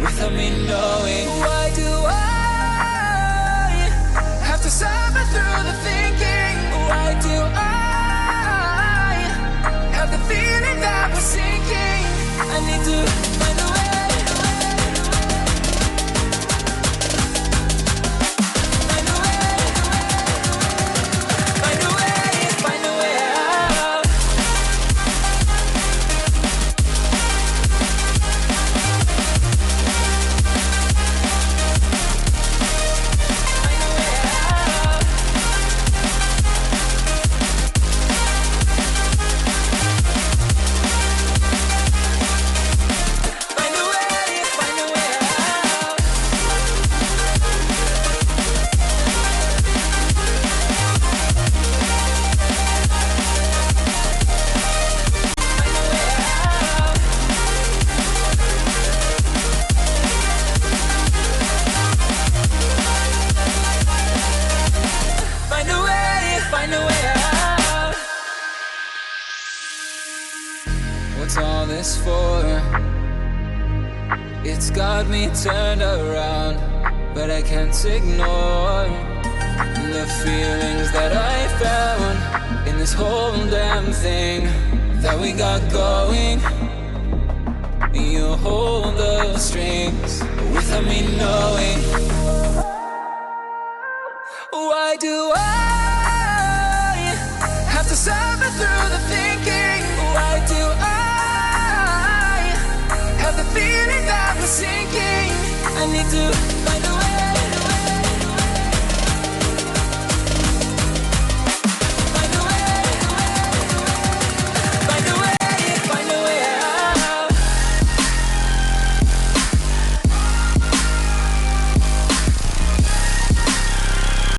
without me knowing. Why do I have to suffer through the thinking? Why do I have the feeling that we're sinking? I need to find a way. What's all this for? It's got me turned around, but I can't ignore the feelings that I found in this whole damn thing that we got going. You hold the strings without me knowing. Why do I have to suffer through the thinking? Why do I have the feeling that we're sinking? I need to